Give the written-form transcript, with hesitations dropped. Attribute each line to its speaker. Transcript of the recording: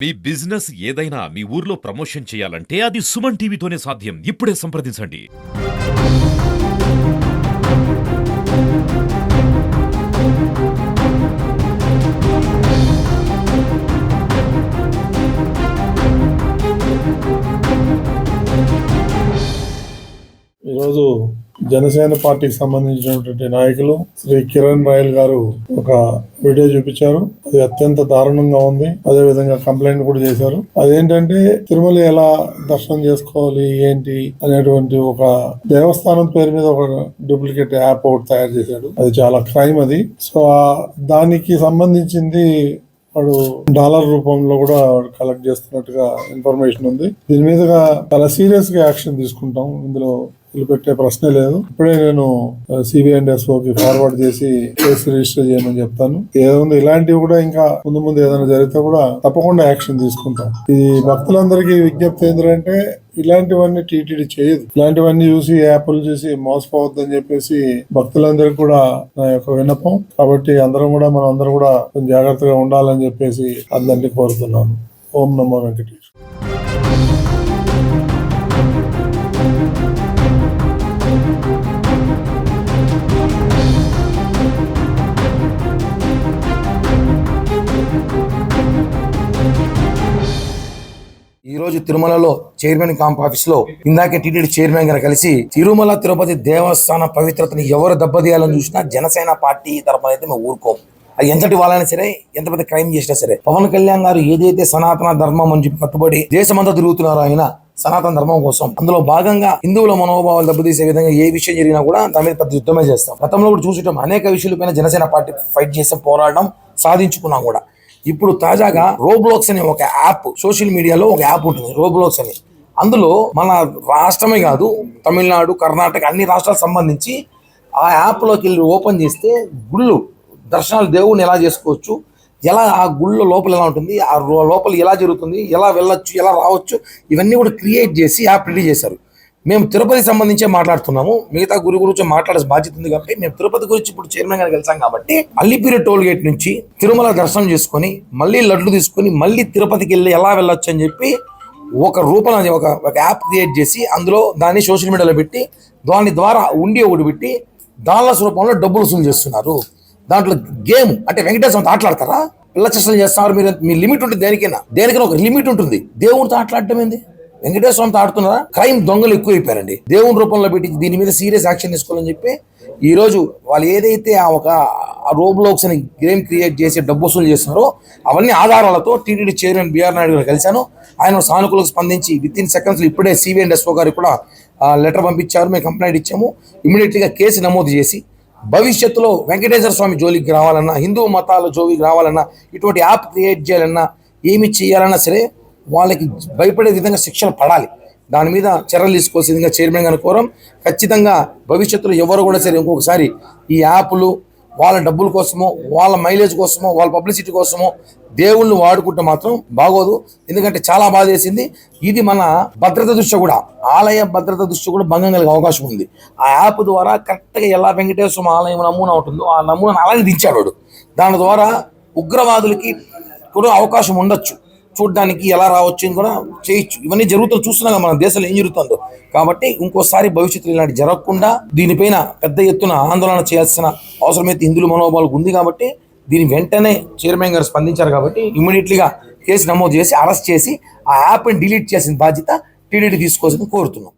Speaker 1: మీ business ఏదైనా మీ ఊర్లో promotion చేయాలంటే అది సుమన్ టీవీతోనే సాధ్యం. ఇప్పుడే సంప్రదించండి.
Speaker 2: ఈరోజు జనసేన పార్టీకి సంబంధించినటువంటి నాయకులు శ్రీ కిరణ్ రాయల్ గారు ఒక వీడియో చూపించారు. అది అత్యంత దారుణంగా ఉంది. అదే విధంగా కంప్లైంట్ కూడా చేశారు. అదేంటంటే తిరుమల ఎలా దర్శనం చేసుకోవాలి ఏంటి అనేటువంటి ఒక దేవస్థానం పేరు మీద ఒక డూప్లికేట్ యాప్ ఒకటి తయారు చేశాడు. అది చాలా క్రైమ్ అది. సో దానికి సంబంధించింది వాడు డాలర్ రూపంలో కూడా కలెక్ట్ చేస్తున్నట్టుగా ఇన్ఫర్మేషన్ ఉంది. దీని మీదుగా చాలా సీరియస్ గా యాక్షన్ తీసుకుంటాం. ఇందులో పెట్టే ప్రశ్నే లేదు. ఇప్పుడే నేను CBI&SOకి ఫార్వర్డ్ చేసి కేసు రిజిస్టర్ చేయమని చెప్తాను. ఏముంది ఇలాంటివి కూడా ఇంకా ముందు ముందు ఏదైనా జరిగితే కూడా తప్పకుండా యాక్షన్ తీసుకుంటాం. ఈ భక్తులందరికీ విజ్ఞప్తి ఏంటంటే ఇలాంటివన్నీ టీటీడీ చేయదు. ఇలాంటివన్నీ చూసి యాప్లు చూసి మోసపోవద్దని చెప్పేసి భక్తులందరికీ కూడా నా యొక్క విన్నపం. కాబట్టి మనం అందరం కూడా కొంచెం జాగ్రత్తగా ఉండాలని చెప్పేసి అందరినీ కోరుతున్నాను. ఓం నమో వెంకటేశ్వర.
Speaker 3: ఈ రోజు తిరుమలలో చైర్మన్ క్యాంప్ ఆఫీస్ లో ఇందాకే టీటీడీ చైర్మన్ గారు కలిసి తిరుమల తిరుపతి దేవస్థాన పవిత్రతని ఎవరు దెబ్బతీయాలని చూసినా జనసేన పార్టీ తరపున అయితే మేము ఊరుకోం. అది ఎంతటి వాళ్ళైనా సరే, ఎంత పెద్ద క్రైమ్ చేసినా సరే. పవన్ కళ్యాణ్ గారు ఏదైతే సనాతన ధర్మం అని చెప్పి కట్టుబడి దేశమంతా తిరుగుతున్నారో ఆయన సనాతన ధర్మం కోసం, అందులో భాగంగా హిందువుల మనోభావాలు దెబ్బతీసే విధంగా ఏ విషయం జరిగినా కూడా దాని మీద పెద్ద యుద్ధమే చేస్తాం. గతంలో కూడా చూసటం అనేక విషయాలపైన జనసేన పార్టీ ఫైట్ చేసే పోరాటం సాధించుకున్నాం కూడా. ఇప్పుడు తాజాగా రోబ్లాక్స్ అనే ఒక యాప్, సోషల్ మీడియాలో ఒక యాప్ ఉంటుంది రోబ్లాక్స్ అని. అందులో మన రాష్ట్రమే కాదు, తమిళనాడు, కర్ణాటక అన్ని రాష్ట్రాలకు సంబంధించి ఆ యాప్లోకి వెళ్ళి ఓపెన్ చేస్తే గుళ్ళు దర్శనాలు దేవుడిని ఎలా చేసుకోవచ్చు, ఎలా ఆ గుళ్ళ లోపల ఎలా ఉంటుంది, ఆ లోపల ఎలా జరుగుతుంది, ఎలా వెళ్ళొచ్చు, ఎలా రావచ్చు, ఇవన్నీ కూడా క్రియేట్ చేసి యాప్ రెడీ చేశారు. మేము తిరుపతి సంబంధించే మాట్లాడుతున్నాము. మిగతా గురించి మాట్లాడే బాధ్యత ఉంది కాబట్టి మేము తిరుపతి గురించి ఇప్పుడు చైర్మన్ గారికి వెళ్తాం కాబట్టి అల్లిపిరి టోల్ గేట్ నుంచి తిరుమల దర్శనం చేసుకొని మళ్ళీ లడ్లు తీసుకొని మళ్ళీ తిరుపతికి వెళ్ళి ఎలా వెళ్ళొచ్చు అని చెప్పి ఒక రూపంలో ఒక యాప్ క్రియేట్ చేసి అందులో దాన్ని సోషల్ మీడియాలో పెట్టి దాని ద్వారా ఉండి ఒకటి పెట్టి దానిల రూపంలో డబ్బులు వసూలు చేస్తున్నారు. దాంట్లో గేమ్ అంటే వెంకటేశ్వరంతో ఆటలాడతారా? పిల్ల చేష్టలు చేస్తున్నారు మీరు. మీ లిమిట్ ఉంటుంది, దేనికైనా ఒక లిమిట్ ఉంటుంది. దేవుడితో ఆటలాడటం ఏంది? వెంకటేశ్వరంతో ఆడుతున్నారా? క్రైమ్ దొంగలు ఎక్కువైపోయారండి. దేవుని రూపంలో పెట్టి దీని మీద సీరియస్ యాక్షన్ తీసుకోవాలని చెప్పి ఈ రోజు వాళ్ళు ఏదైతే ఒక రోబ్లాక్స్ అని గేమ్ క్రియేట్ చేసి డబ్బు వసూలు చేస్తున్నారో అవన్నీ ఆధారాలతో టీటీడీ చైర్మన్ బిఆర్ నాయుడు గారు కలిశాను. ఆయన సానుకూలంగా స్పందించి వితిన్ సెకండ్స్ ఇప్పుడే CBI&SO గారికి కూడా లెటర్ పంపించారు. మేము కంప్లైంట్ ఇచ్చాము. ఇమీడియట్గా కేసు నమోదు చేసి భవిష్యత్తులో వెంకటేశ్వర స్వామి జోలికి రావాలన్నా, హిందూ మతాల జోలికి రావాలన్నా, ఇటువంటి యాప్ క్రియేట్ చేయాలన్నా, ఏమి చేయాలన్నా సరే వాళ్ళకి భయపడే విధంగా శిక్షలు పడాలి. దాని మీద చర్యలు తీసుకోవాల్సిన విధంగా చైర్మన్ గారిని కోరం. ఖచ్చితంగా భవిష్యత్తులో ఎవరు కూడా సరే ఇంకొకసారి ఈ యాప్లు వాళ్ళ డబ్బుల కోసమో, వాళ్ళ మైలేజ్ కోసమో, వాళ్ళ పబ్లిసిటీ కోసమో దేవుళ్ళు వాడుకుంటే మాత్రం బాగోదు. ఎందుకంటే చాలా బాధ వేసింది. ఇది మన భద్రత దృష్ట్యా కూడా, ఆలయ భద్రత దృష్ట్యా కూడా భంగం కలిగే అవకాశం ఉంది. ఆ యాప్ ద్వారా కరెక్ట్గా ఎలా వెంకటేశ్వర ఆలయం నమూనా ఉంటుందో ఆ నమూనాను అలాగే దించాడు. దాని ద్వారా ఉగ్రవాదులకి కూడా అవకాశం ఉండొచ్చు, చూడడానికి ఎలా రావచ్చు అని కూడా చేయొచ్చు. ఇవన్నీ జరుగుతూ చూస్తున్నాగా మన దేశంలో ఏం జరుగుతుందో. కాబట్టి ఇంకోసారి భవిష్యత్తులో ఇలాంటి జరగకుండా దీనిపైన పెద్ద ఎత్తున ఆందోళన చేయాల్సిన అవసరమైతే హిందువుల మనోభావాలకు ఉంది. కాబట్టి దీని వెంటనే చైర్మన్ గారు స్పందించారు. కాబట్టి ఇమ్మీడియట్లీగా కేసు నమోదు చేసి అరెస్ట్ చేసి ఆ యాప్ని డిలీట్ చేసిన బాధ్యత టీటీడీ తీసుకోవాల్సింది కోరుతున్నాం.